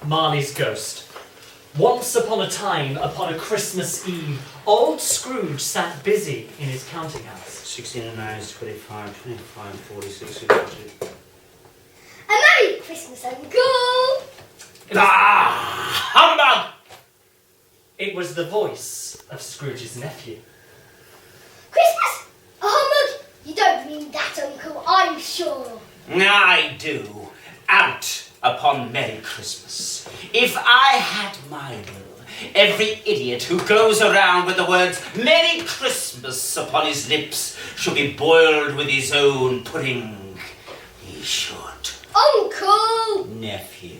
Marley's Ghost. Once upon a time, upon a Christmas Eve, old Scrooge sat busy in his counting house. 16 and 9 is 25, 25, 46, 62. A Merry Christmas, Uncle! Humbug! It was the voice of Scrooge's nephew. Christmas? A humbug? You don't mean that, Uncle, I'm sure. I do. Out upon Merry Christmas. If I had my will, every idiot who goes around with the words Merry Christmas upon his lips should be boiled with his own pudding. He should. Uncle! Nephew.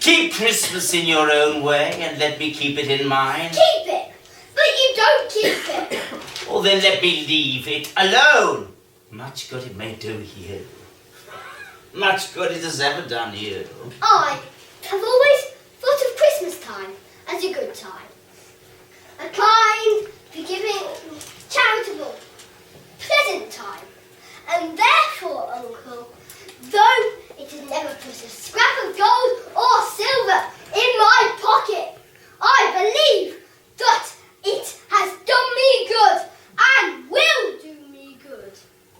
Keep Christmas in your own way and let me keep it in mine. Keep it! But you don't keep it! Well, then let me leave it alone. Much good it may do you. Much good it has ever done you. I have always thought of Christmas time as a good time. A kind, forgiving, charitable, pleasant time. And therefore, Uncle, though it has never put a scrap of gold or silver in my pocket, I believe that it has done me good and will do me good.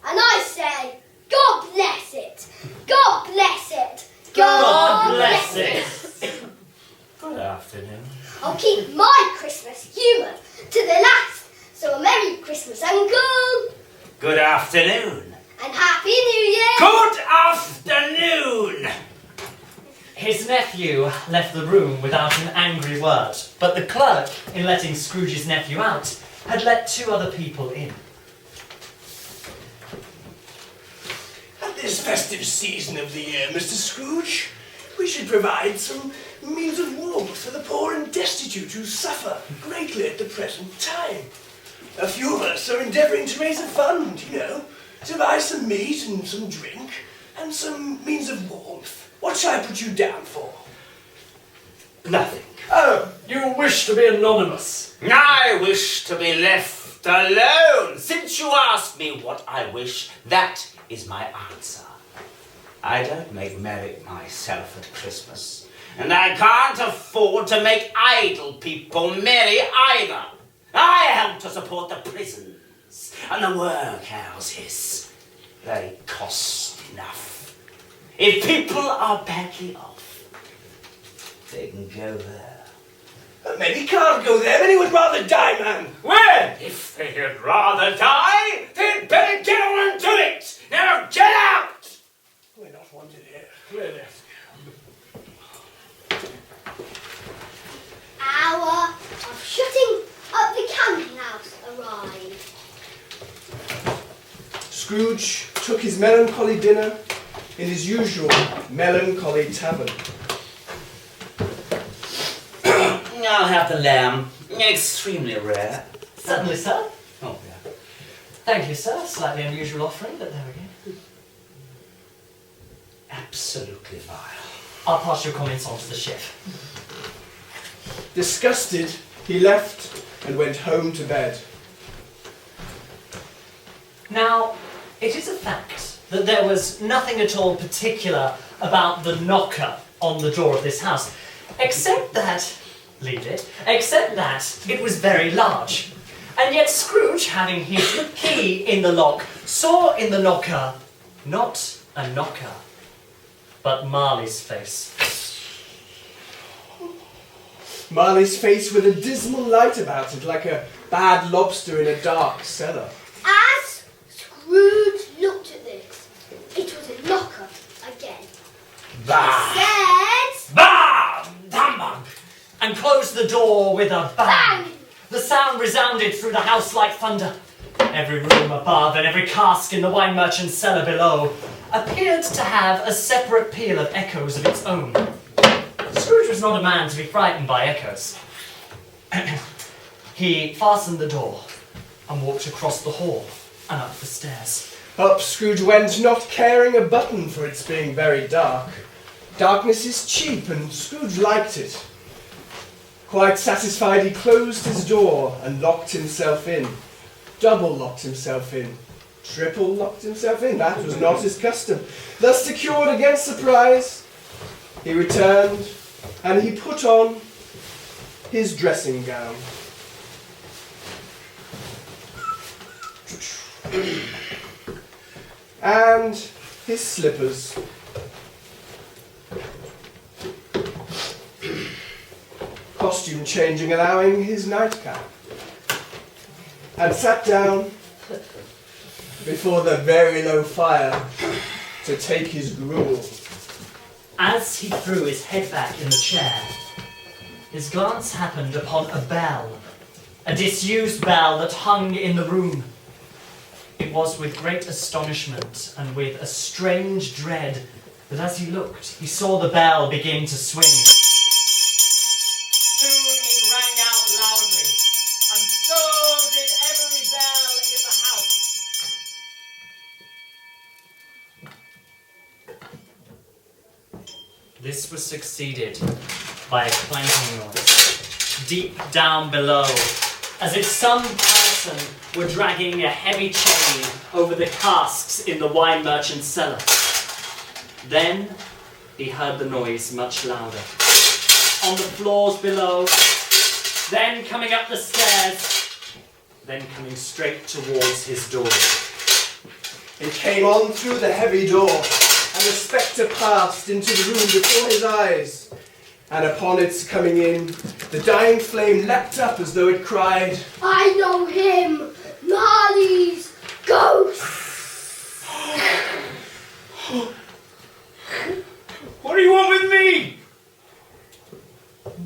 And I say, God bless it. God bless it. God bless it. Good afternoon. I'll keep my Christmas humour to the last. So a Merry Christmas, Uncle. Good afternoon. And Happy New Year. Good afternoon. His nephew left the room without an angry word, but the clerk, in letting Scrooge's nephew out, had let two other people in. At this festive season of the year, Mr. Scrooge, we should provide some means of warmth for the poor and destitute who suffer greatly at the present time. A few of us are endeavouring to raise a fund, to buy some meat and some drink and some means of warmth. What shall I put you down for? Nothing. Oh, you wish to be anonymous. I wish to be left alone. Since you asked me what I wish, that is my answer. I don't make merry myself at Christmas, and I can't afford to make idle people merry either. I help to support the prisons and the workhouses. They cost enough. If people are badly off, they can go there. Many can't go there, many would rather die, man. Well, if they'd rather die, they'd better get on and do it. Now get out! We're not wanted here, clearly. Hour of shutting up the camping house arrived. Scrooge took his melancholy dinner in his usual melancholy tavern. I'll have the lamb. Extremely rare. Certainly, sir. Oh, yeah. Thank you, sir. Slightly unusual offering, but there we go. Absolutely vile. I'll pass your comments on to the chef. Disgusted, he left and went home to bed. Now, it is a fact that there was nothing at all particular about the knocker on the door of this house, except that it was very large. And yet Scrooge, having his key in the lock, saw in the knocker not a knocker, but Marley's face. Marley's face with a dismal light about it, like a bad lobster in a dark cellar. As Scrooge looked at this, it was a knocker again. Bah! Said, Bah! Humbug! And closed the door with a bang. bang! The sound resounded through the house like thunder. Every room above and every cask in the wine merchant's cellar below appeared to have a separate peal of echoes of its own. Scrooge was not a man to be frightened by echoes. He fastened the door and walked across the hall and up the stairs. Up Scrooge went, not caring a button for its being very dark. Darkness is cheap, and Scrooge liked it. Quite satisfied, he closed his door and locked himself in. Double locked himself in. Triple locked himself in. That was not his custom. Thus secured against surprise, He returned, and he put on his dressing gown. And his slippers. Costume changing, allowing his nightcap. And sat down before the very low fire to take his gruel. As he threw his head back in the chair, his glance happened upon a bell, a disused bell that hung in the room. It was with great astonishment and with a strange dread that as he looked, he saw the bell begin to swing. Soon it rang out loudly, and so did every bell in the house. This was succeeded by a clanking noise, deep down below, as if some person were dragging a heavy chain over the casks in the wine merchant's cellar. Then he heard the noise much louder, on the floors below, then coming up the stairs, then coming straight towards his door. It came on through the heavy door, and the spectre passed into the room before his eyes. And upon its coming in, the dying flame leapt up as though it cried, I know him! Marley's ghost! What do you want with me?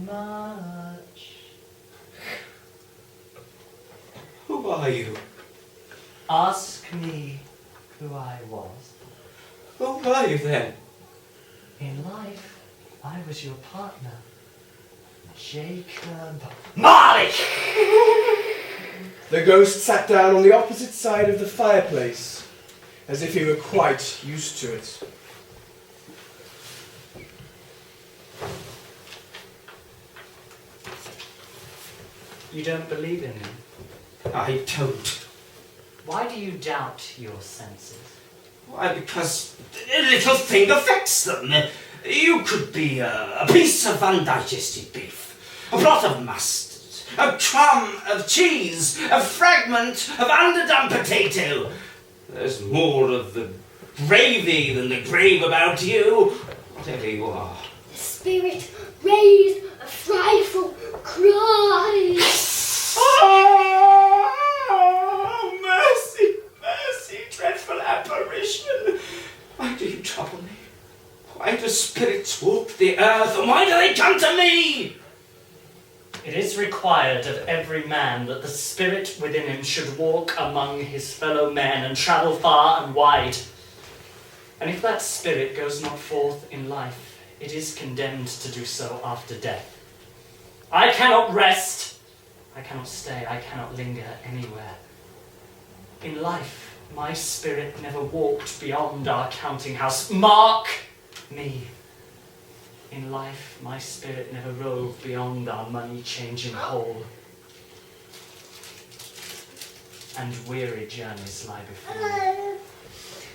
Much. Who are you? Ask me who I was. Who are you then? In life, I was your partner, Jacob. Marley! The ghost sat down on the opposite side of the fireplace, as if he were quite used to it. You don't believe in me? I don't. Why do you doubt your senses? Why, because a little thing affects them. You could be a piece of undigested beef, a blot of mustard, a crumb of cheese, a fragment of underdone potato. There's more of the gravy than the grave about you, whatever you are. The spirit raised a frightful cry. Oh, mercy, mercy, dreadful apparition. Why do you trouble me? Why do spirits walk the earth, and why do they come to me? It is required of every man that the spirit within him should walk among his fellow men and travel far and wide. And if that spirit goes not forth in life, it is condemned to do so after death. I cannot rest, I cannot stay, I cannot linger anywhere. In life, my spirit never walked beyond our counting house. Mark me. In life, my spirit never roved beyond our money-changing hall. And weary journeys lie before me.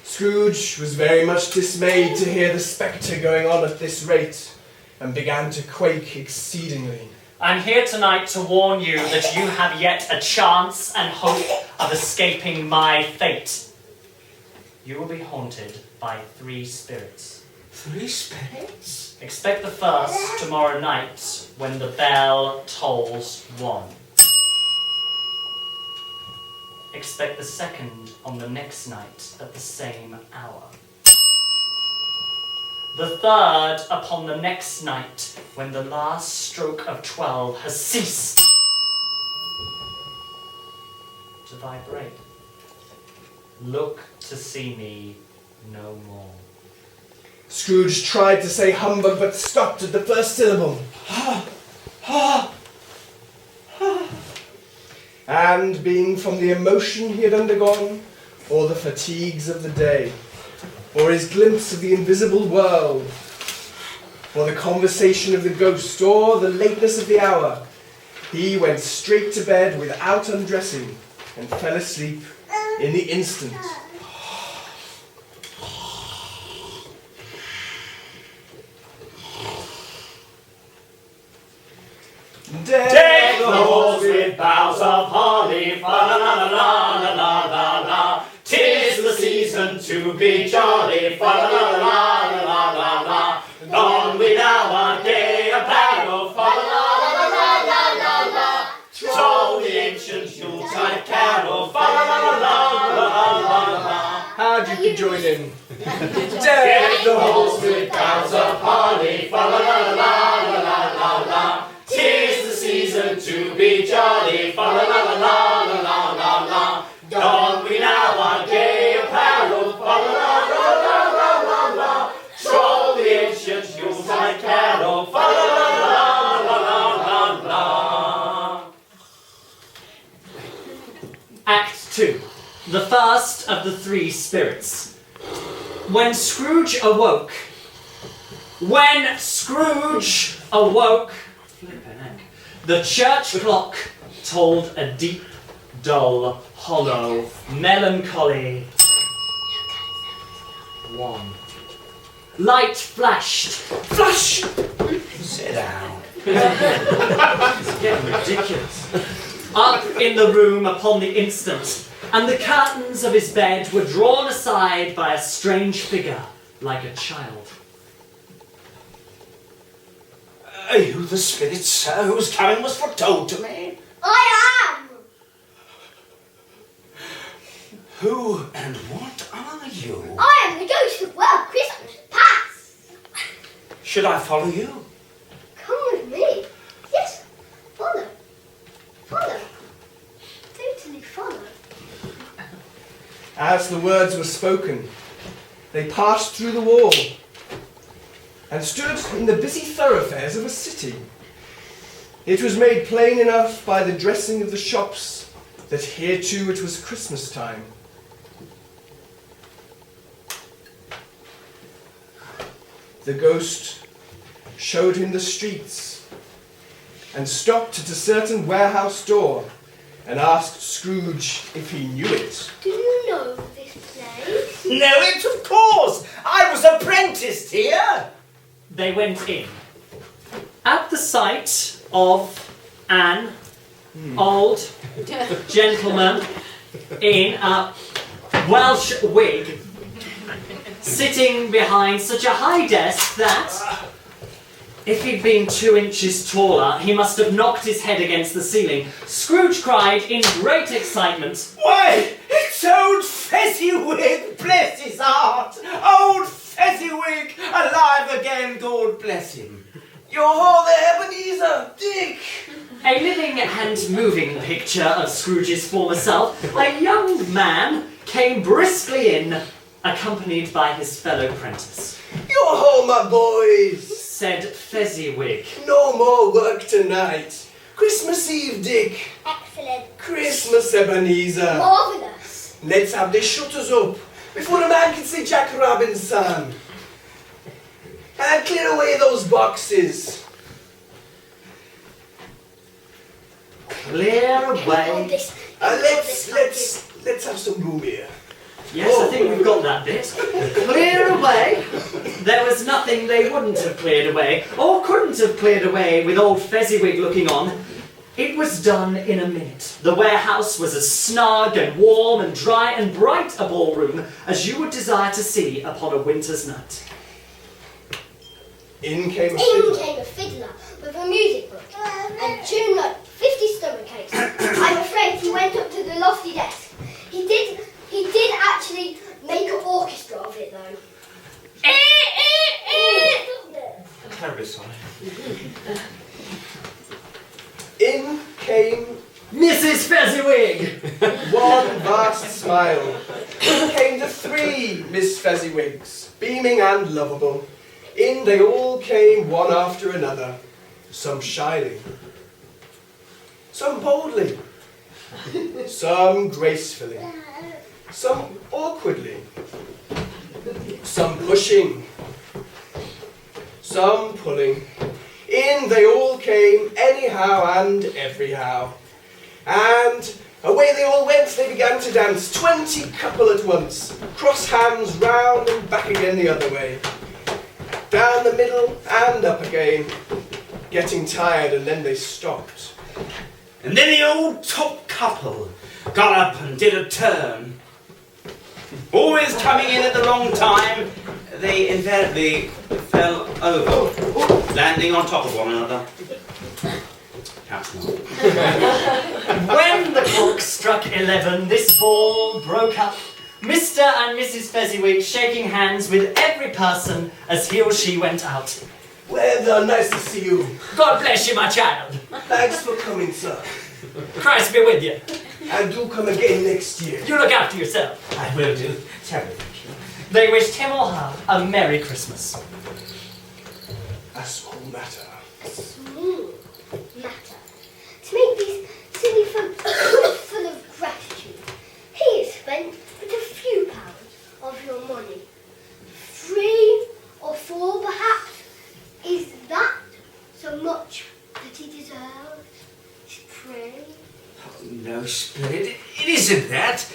Scrooge was very much dismayed to hear the spectre going on at this rate, and began to quake exceedingly. I'm here tonight to warn you that you have yet a chance and hope of escaping my fate. You will be haunted by 3 spirits. 3 spirits? Expect the first tomorrow night when the bell tolls 1. Expect the second on the next night at the same hour. The third upon the next night when the last stroke of 12 has ceased to vibrate. Look to see me no more. Scrooge tried to say humbug, but stopped at the first syllable. And being from the emotion he had undergone, or the fatigues of the day, or his glimpse of the invisible world, or the conversation of the ghost, or the lateness of the hour, he went straight to bed without undressing, and fell asleep in the instant. Deck the halls with boughs of holly, fa la la la la la la la. 'Tis the season to be jolly, fa la la la la la la. Don we now our gay apparel, fa la la la la la la. Troll the ancient Yuletide carol, fa la la la la la la. How'd you could join in? Deck the halls with boughs of holly, fa la la la la la la. 'Tis the season to be jolly, fa la la la la la la la. Don we now our gay apparel, fa la la la la la la. Troll the ancient Yuletide carol, fa la la la la la la. Act 2. The first of the three spirits. When Scrooge awoke, the church clock told a deep, dull, hollow, melancholy 1. Light flashed. Flash! Sit down. It's getting ridiculous. Up in the room upon the instant, and the curtains of his bed were drawn aside by a strange figure, like a child. Are you the spirit, sir, whose coming was foretold to me? I am! Who and what are you? I am the ghost of well Christmas past! Should I follow you? Come with me. Yes, follow. Follow. Totally follow. As the words were spoken, they passed through the wall and stood in the busy thoroughfares of a city. It was made plain enough by the dressing of the shops that here too it was Christmas time. The ghost showed him the streets and stopped at a certain warehouse door and asked Scrooge if he knew it. Do you know this place? Know it, of course. I was apprenticed here. They went in. At the sight of an old gentleman in a Welsh wig sitting behind such a high desk that, if he'd been 2 inches taller, he must have knocked his head against the ceiling, Scrooge cried in great excitement, Why, it's old Fezziwig, bless his heart. Old Fezziwig, alive again, God bless him. You're the Ebenezer, Dick. a living and moving picture of Scrooge's former self. A young man came briskly in, accompanied by his fellow prentice. You're home, my boys. Said Fezziwig. No more work tonight. Christmas Eve, Dick. Excellent. Christmas, Ebenezer. Marvellous. Let's have the shutters up before a man can see Jack Robinson. And clear away those boxes. Clear Hold away. this. Let's have some room here. Yes, I think we've got that bit. Clear away. There was nothing they wouldn't have cleared away, or couldn't have cleared away with old Fezziwig looking on. It was done in a minute. The warehouse was as snug and warm and dry and bright a ballroom as you would desire to see upon a winter's night. In came a In fiddler. came a fiddler with a music book and tuned like 50 stomach aches. I'm afraid he went up to the lofty desk. He did actually make an orchestra of it though. Terribly sorry. In came Mrs. Fezziwig! one vast smile. In came the 3 Miss Fezziwigs, beaming and lovable. In they all came one after another, some shyly, some boldly, some gracefully, some awkwardly, some pushing, some pulling. In they all came anyhow and everyhow. And away they all went, they began to dance, 20 couple at once, cross hands round and back again the other way, down the middle and up again. getting tired, and then they stopped. And then the old top couple got up and did a turn. Always coming in at the wrong time, they invariably fell over, landing on top of one another. Perhaps not. When the clock struck 11, this ball broke up. Mr. and Mrs. Fezziwig shaking hands with every person as he or she went out. Well done, nice to see you. God bless you, my child. Thanks for coming, sir. Christ be with you. And do come again next year. You look after yourself. I will do. Terribly, thank you. They wished him or her a Merry Christmas. A small matter. A small matter. To make these silly folk full of gratitude, he has spent but a few pounds of your money. 3 or 4 perhaps. Is that so much that he deserves? Pray. Oh, no, Spirit, it isn't that.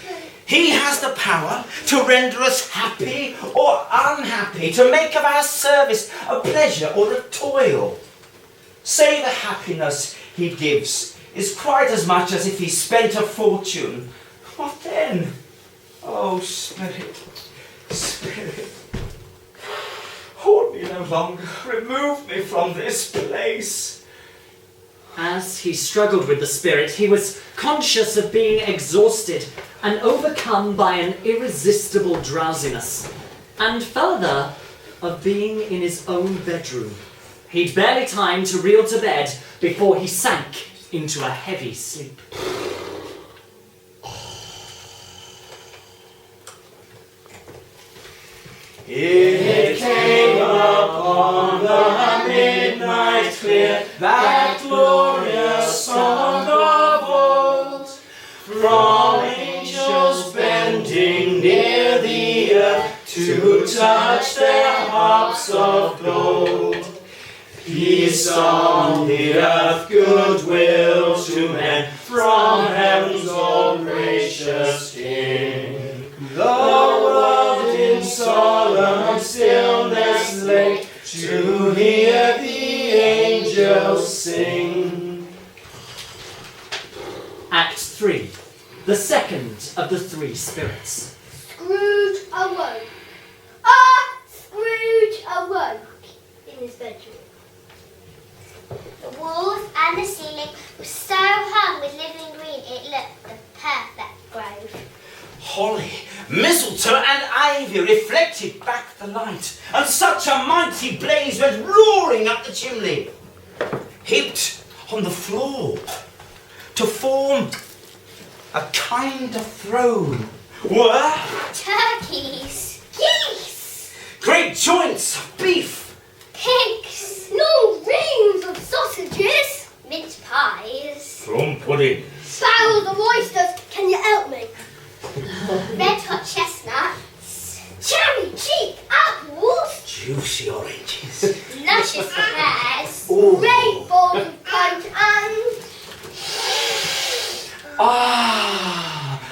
He has the power to render us happy or unhappy, to make of our service a pleasure or a toil. Say the happiness he gives is quite as much as if he spent a fortune. What then? Oh, Spirit, Spirit, hold me no longer. Remove me from this place. As he struggled with the spirit, he was conscious of being exhausted and overcome by an irresistible drowsiness, and further, of being in his own bedroom. He'd barely time to reel to bed before he sank into a heavy sleep. It came upon the midnight clear, that glorious song of old, from angels bending near the earth to touch their harps of gold. Peace on the earth, goodwill to men, from heaven's all gracious King. The world in solemn stillness lay to hear the angels sing. Act 3. The second of the 3 spirits. Scrooge awoke. Ah, Scrooge awoke in his bedroom. The walls and the ceiling were so hung with living green it looked the perfect grove. Holly, mistletoe and ivy reflected back the light, and such a mighty blaze went roaring up the chimney. Heaped on the floor to form a kind of throne were Turkeys, Geese, great joints of beef, pigs, long rings of sausages, mince pies, plum pudding, barrels of oysters. Can you help me? red hot chestnuts, Cherry cheek apples, juicy oranges, luscious pears, Ooh. great bowls of punch, and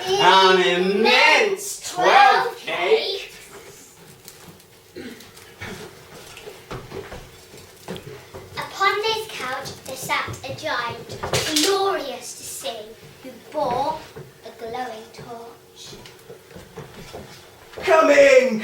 an immense 12 cake. Upon this couch there sat a giant, glorious to see, who bore a glowing torch. Come in,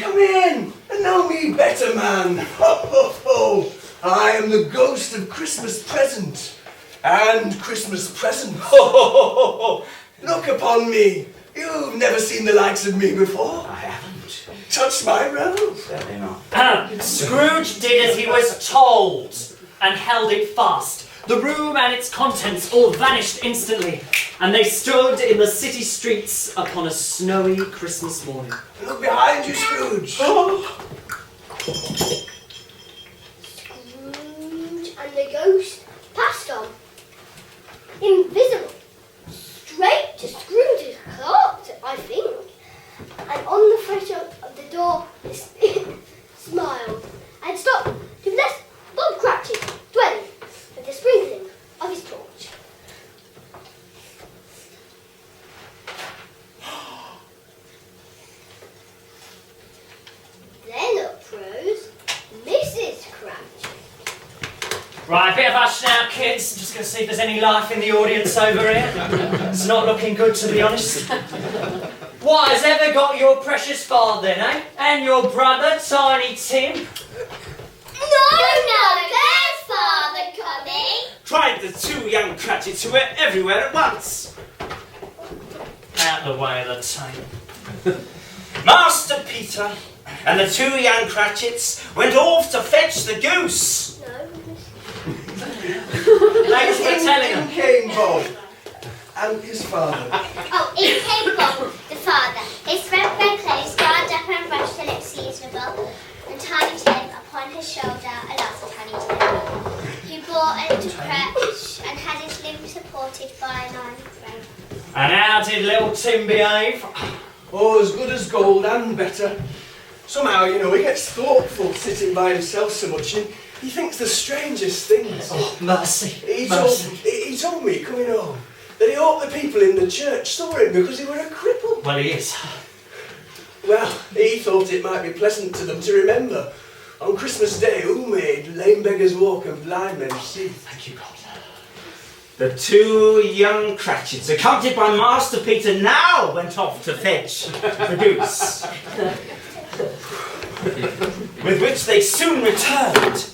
and know me better, man. Ho, ho, ho. I am the ghost of Christmas present. And Christmas present. Ho, ho, ho, ho, ho. Look upon me. You've never seen the likes of me before. I haven't. Touch my robe. Certainly not. Scrooge did as he was told and held it fast. The room and its contents all vanished instantly, and they stood in the city streets upon a snowy Christmas morning. Look behind you, Scrooge. Scrooge and the ghost passed on, invisible, straight to Scrooge's closet, I think. And on the threshold of the door, the spirit smiled and stopped to bless Bob Cratchit's dwelling with the sprinkling of his torch. Then uprose Mrs. Cratchit. Right, bit of hush now, kids. I'm just going to see if there's any life in the audience over here. It's not looking good, to be honest. What has ever got your precious father then, eh? And your brother, Tiny Tim? No, there's Father coming. Cried the two young Cratchits who were everywhere at once. Out the way of the table. Master Peter and the two young Cratchits went off to fetch the goose. Thanks for telling In them. came Bob and his father. Oh, in came Bob, the father. His red clothes darned up and brushed till it seasonable, and Tiny Tim upon his shoulder, alas, Tiny Tim. He bore a little crutch and had his limbs supported by an iron frame. And how did little Tim behave? Oh, as good as gold and better. Somehow, you know, he gets thoughtful sitting by himself so much, and he thinks the strangest things. Oh, mercy. He Mercy. told me coming home that he hoped the people in the church saw him because he were a cripple. Well, he is. Well, he thought it might be pleasant to them to remember on Christmas Day who made lame beggars walk and blind men see. Thank you, God. The two young Cratchits, accompanied by Master Peter, now went off to fetch the goose, with which they soon returned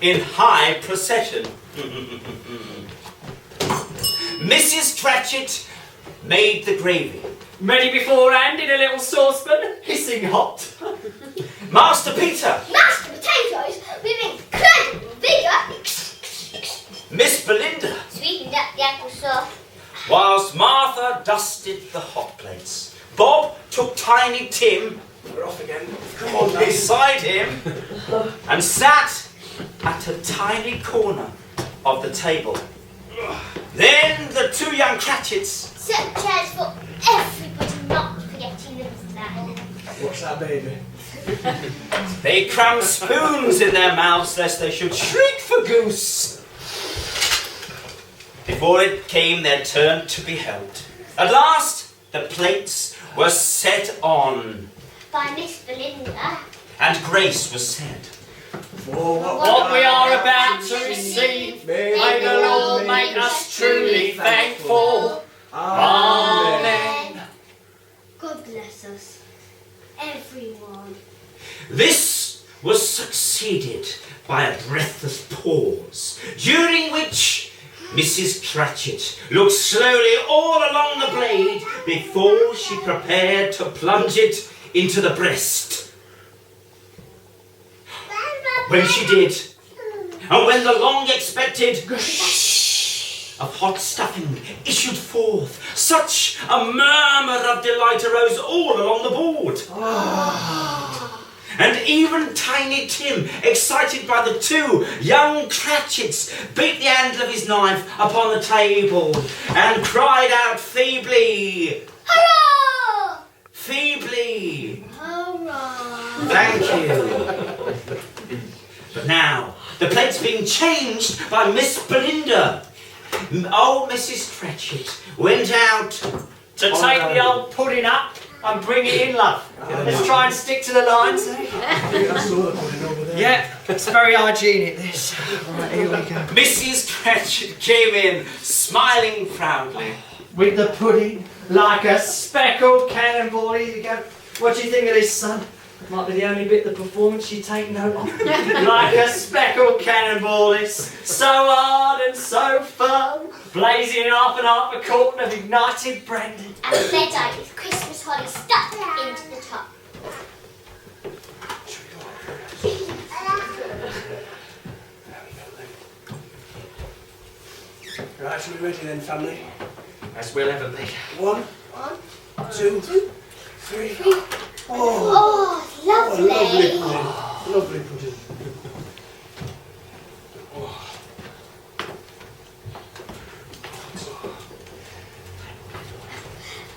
in high procession. Mrs. Cratchit made the gravy. Ready beforehand in a little saucepan, hissing hot. Master Peter, Mashed potatoes with incredible vigour. Miss Belinda, Sweetened up the apple sauce. whilst Martha dusted the hot plates. Bob took Tiny Tim We're off again. Come on, beside him and sat at a tiny corner of the table. Then the two young Cratchits, Set chairs for everybody, not forgetting the that. What's that, baby? they crammed spoons in their mouths lest they should shriek for goose. Before it came their turn to be helped. At last, the plates were set on, By Miss Belinda. and grace was said. Oh, What we are about to receive, may the Lord make us truly thankful. Amen. God bless us, everyone. This was succeeded by a breathless pause, during which Mrs. Cratchit looked slowly all along the blade before she prepared to plunge it into the breast. When she did, and when the long-expected gush of hot stuffing issued forth, such a murmur of delight arose all along the board. And even Tiny Tim, excited by the two young Cratchits, beat the handle of his knife upon the table and cried out feebly, Hurrah! feebly, Hurrah! "Thank you." But now, the plates being changed by Miss Belinda, old Mrs. Cratchit went out To take the old pudding up and bring it in, love. Let's try and stick to the lines. I think I saw the pudding over there. Yeah, it's very hygienic, this. Right, here we go. Mrs. Cratchit came in, smiling proudly. With the pudding, like a speckled cannonball. Here you go. What do you think of this, son? Might be the only bit of the performance you take note of. Like a speckled cannonball, it's so hard and so firm, blazing half and half a carton of ignited brandy. And Fed-eyed with Christmas holly stuck into the top. Right, so we're ready then, family. As we'll ever be. 1, 2, 3. Oh, Oh, what a lovely lovely. pudding. Lovely pudding.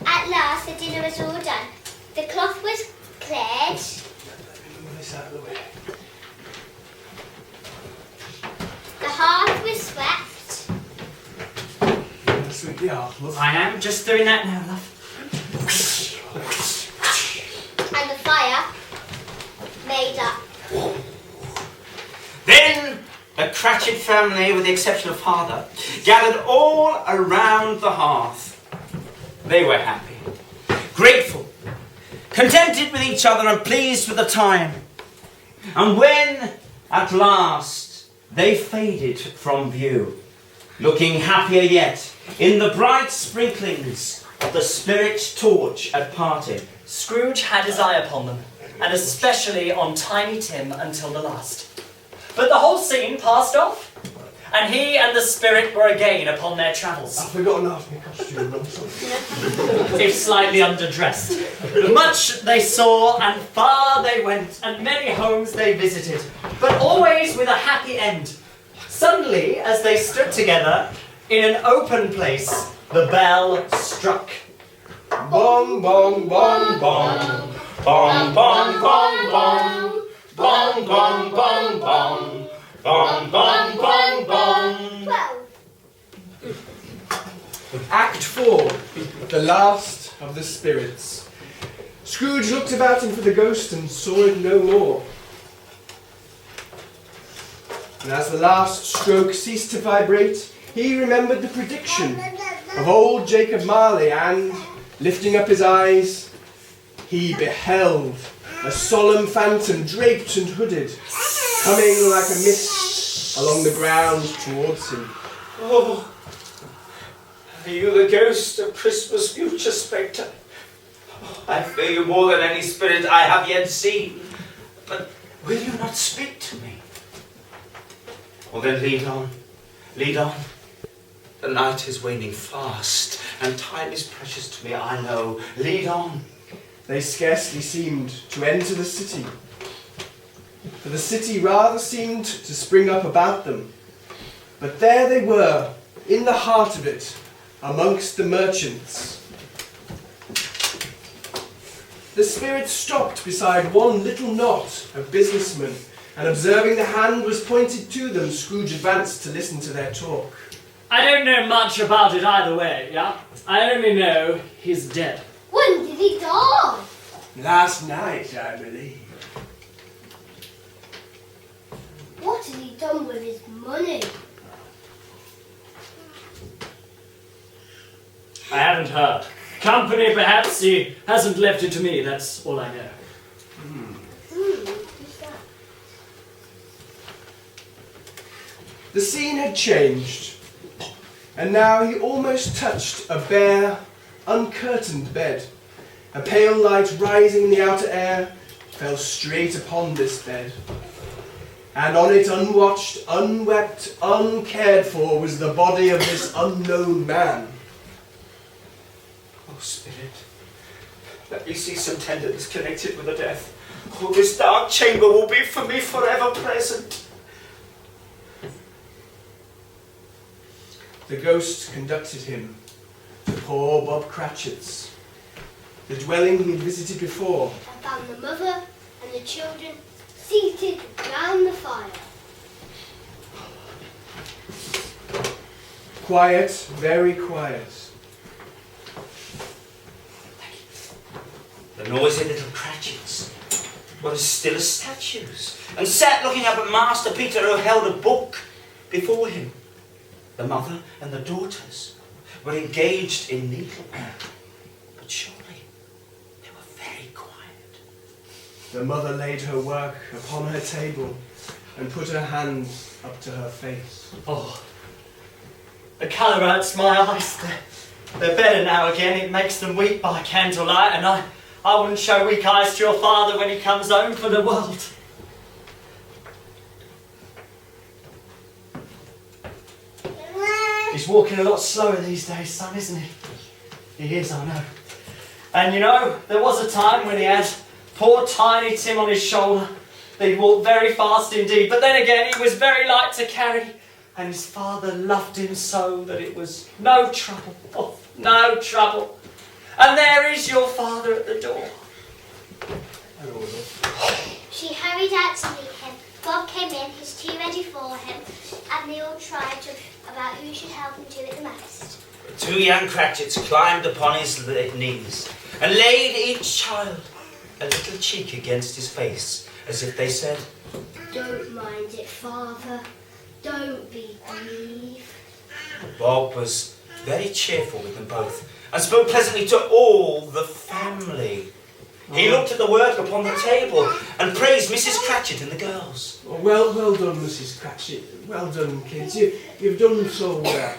At last, the dinner was all done. The cloth was cleared. Let me move this out of the way. The hearth was swept. You're going to sweep the hearth, love. I am just doing that now, love. And the fire made up. Then the Cratchit family, with the exception of father, gathered all around the hearth. They were happy, grateful, contented with each other and pleased with the time. And when, at last, they faded from view, looking happier yet in the bright sprinklings of the spirit torch at parting, Scrooge had his eye upon them, and especially on Tiny Tim until the last. But the whole scene passed off, and he and the spirit were again upon their travels. I've forgotten to ask my costume, I'm sorry. If slightly underdressed. Much they saw, and far they went, and many homes they visited, but always with a happy end. Suddenly, as they stood together in an open place, the bell struck. Bong, bong, bong, bong. bong, bong, bong, bong, bong, bong, bong, bong, bong, bong, bong, bong. 12. Act 4, the last of the spirits. Scrooge looked about him for the ghost and saw it no more. And as the last stroke ceased to vibrate, he remembered the prediction of old Jacob Marley and, lifting up his eyes, he beheld a solemn phantom draped and hooded, coming like a mist along the ground towards him. Oh, are you the ghost of Christmas future spectre? Oh, I fear you more than any spirit I have yet seen. But will you not speak to me? Well then lead on, lead on. The night is waning fast, and time is precious to me, I know. Lead on. They scarcely seemed to enter the city, for the city rather seemed to spring up about them. But there they were, in the heart of it, amongst the merchants. The spirit stopped beside one little knot of businessmen, and observing the hand was pointed to them, Scrooge advanced to listen to their talk. I don't know much about it either way, yeah? I only know he's dead. When did he die? Last night, I believe. What has he done with his money? I haven't heard. Company, perhaps. He hasn't left it to me, that's all I know. Who's that? The scene had changed, and now he almost touched a bare, uncurtained bed. A pale light rising in the outer air fell straight upon this bed. And on it, unwatched, unwept, uncared for, was the body of this unknown man. Oh, Spirit, let me see some tenderness connected with the death. Oh, this dark chamber will be for me forever present. The ghost conducted him to poor Bob Cratchit's, the dwelling he had visited before. I found the mother and the children seated round the fire. Quiet, very quiet. The noisy little Cratchits were as still as statues, and sat looking up at Master Peter, who held a book before him. The mother and the daughters were engaged in needlework, but surely they were very quiet. The mother laid her work upon her table and put her hand up to her face. Oh, the colour hurts my eyes. They're better now again. It makes them weep by candlelight, and I wouldn't show weak eyes to your father when he comes home for the world. He's walking a lot slower these days, son, isn't he? He is, I know. And you know, there was a time when he had poor Tiny Tim on his shoulder. He'd walk very fast indeed, but then again he was very light to carry, and his father loved him so that it was no trouble. Oh, no trouble. And there is your father at the door. She hurried out to meet him. Bob came in, his tea ready for him, and they all tried about who should help him do it the most. The two young Cratchits climbed upon his knees and laid each child a little cheek against his face, as if they said, Don't mind it, Father. Don't be grieved. Bob was very cheerful with them both, and spoke pleasantly to all the family. He looked at the work upon the table, and praised Mrs. Cratchit and the girls. Well done, Mrs. Cratchit. Well done, kids. You've done so well.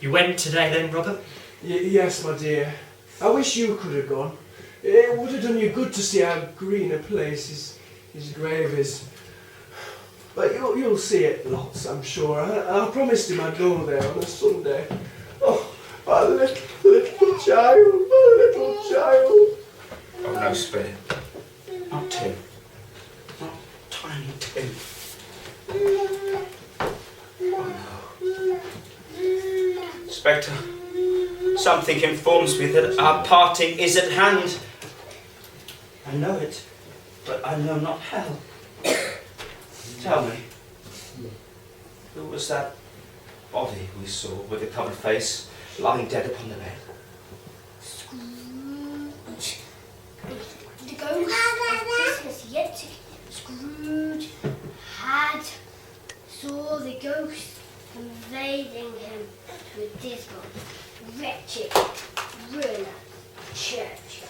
You went today then, Robert? Yes, my dear. I wish you could have gone. It would have done you good to see how green a place his grave is. But you'll see it lots, I'm sure. I promised him I'd go there on a Sunday. Oh, my little child, my little child. Oh no, Spirit. Not Tim. Not Tiny Tim. Oh no. Spectre, something informs me that our parting is at hand. I know it, but I know not how. Tell me, who was that body we saw with a covered face lying dead upon the bed? Scrooge. The ghost of Christmas yet to Scrooge saw the ghost conveying him to a dismal, wretched ruin church.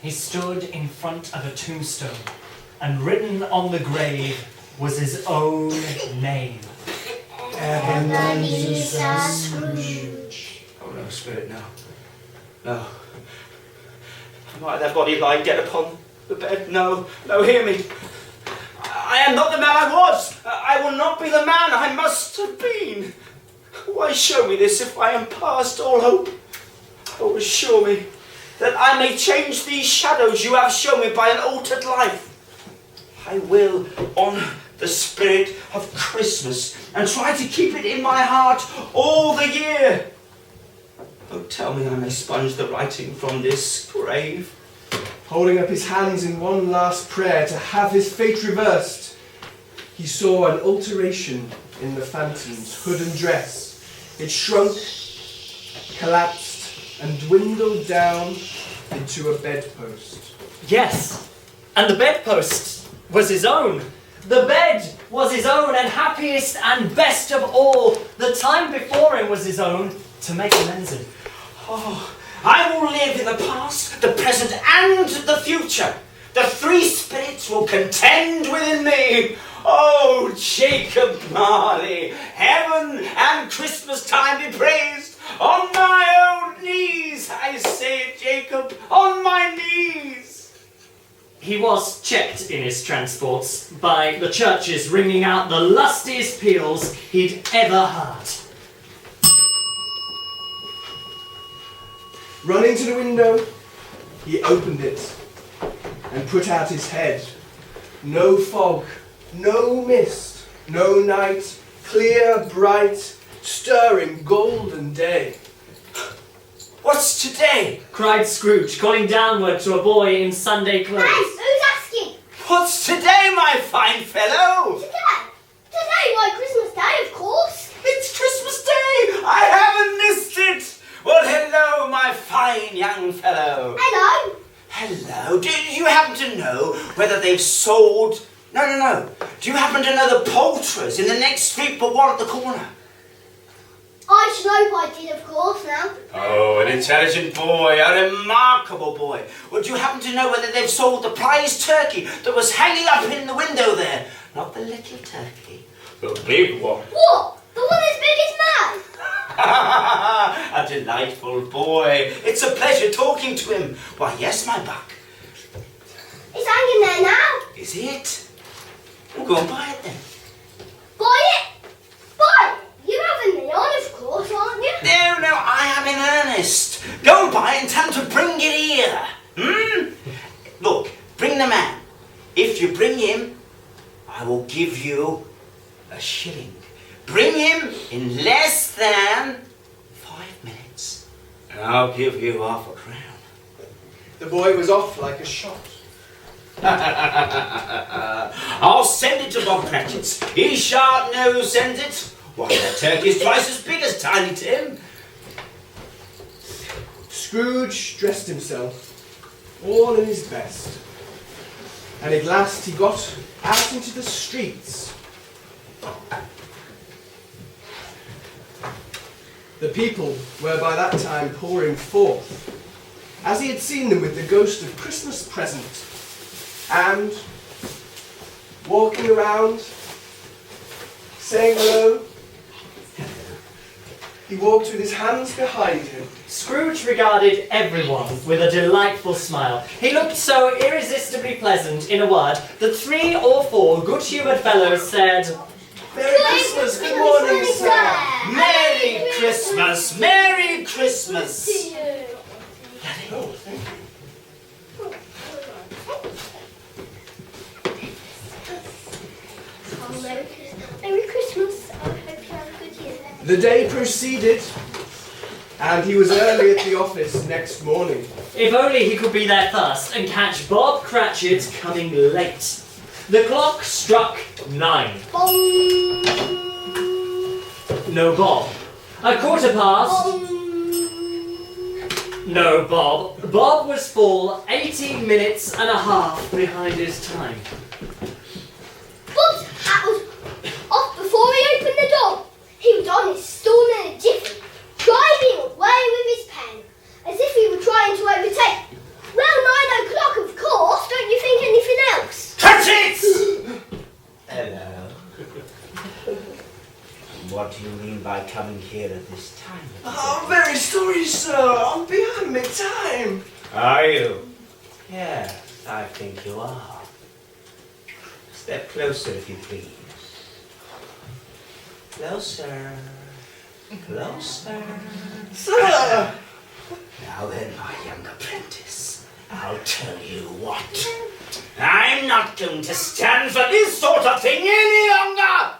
He stood in front of a tombstone, and written on the grave was his own name. Ebenezer Scrooge. Oh no, Spirit, no. No. Might that body lie dead upon the bed? No, hear me. I am not the man I was. I will not be the man I must have been. Why show me this if I am past all hope? Oh, assure me that I may change these shadows you have shown me by an altered life. I will honour the spirit of Christmas and try to keep it in my heart all the year. Oh, tell me I may sponge the writing from this grave. Holding up his hands in one last prayer to have his fate reversed, he saw an alteration in the phantom's hood and dress. It shrunk, collapsed, and dwindled down into a bedpost. Yes, and the bedpost was his own. The bed was his own, and happiest and best of all, the time before him was his own to make amends in. Oh, I will live in the past, the present, and the future. The three spirits will contend within me. Oh, Jacob Marley, heaven and Christmas time be praised. On my own knees, I say it, Jacob, on my knees. He was checked in his transports by the churches ringing out the lustiest peals he'd ever heard. Running to the window, he opened it and put out his head. No fog, no mist, no night, clear, bright, stirring golden day. What's today? Cried Scrooge, calling downward to a boy in Sunday clothes. Hey, who's asking? What's today, my fine fellow? Today, why Christmas Day, of course. It's Christmas Day! I haven't missed it! Well, hello, my fine young fellow. Hello. Hello. Do you happen to know whether they've sold... No. Do you happen to know the poulterers in the next street but one at the corner? I should hope I did, of course, now. Oh, an intelligent boy, a remarkable boy. Well, do you happen to know whether they've sold the prize turkey that was hanging up in the window there? Not the little turkey, the big one. What? The one as big as mine? A delightful boy. It's a pleasure talking to him. Why, yes, my buck. It's hanging there now. Is it? Well, go and buy it then. Buy it? Buy it? You're having me on, of course, aren't you? No, I am in earnest. Go and buy it and tell him to bring it here. Look, bring the man. If you bring him, I will give you a shilling. Bring him in less than 5 minutes, and I'll give you half a crown. The boy was off like a shot. I'll send it to Bob Cratchit's. He shan't know who sends it. Why, that turkey's twice as big as Tiny Tim. Scrooge dressed himself, all in his best. and at last he got out into the streets. The people were by that time pouring forth, as he had seen them with the ghost of Christmas present, and walking around, saying hello. He walked with his hands behind him. Scrooge regarded everyone with a delightful smile. He looked so irresistibly pleasant, in a word, that 3 or 4 good-humoured fellows said, Merry Christmas, good morning, sir. Merry Christmas, Merry Christmas. Oh, thank you. Merry Christmas. I hope you have a good year. The day proceeded, and he was early at the office next morning. if only he could be there first and catch Bob Cratchit coming late. The clock struck 9. Bong. No Bob. A quarter past. Bong. No Bob. Bob was full 18 minutes and a half behind his time. Bob's hat was off before he opened the door. He was on his stool in a jiffy, driving away with his pen, as if he were trying to overtake. Well, 9 o'clock, of course. Don't you think anything else? Cratchit! Hello. What do you mean by coming here at this time? I'm very sorry, sir. I'm behind my time. Are you? Yes, I think you are. Step closer, if you please. Closer. Closer. Sir! Now then, my young apprentice, I'll tell you what. I'm not going to stand for this sort of thing any longer!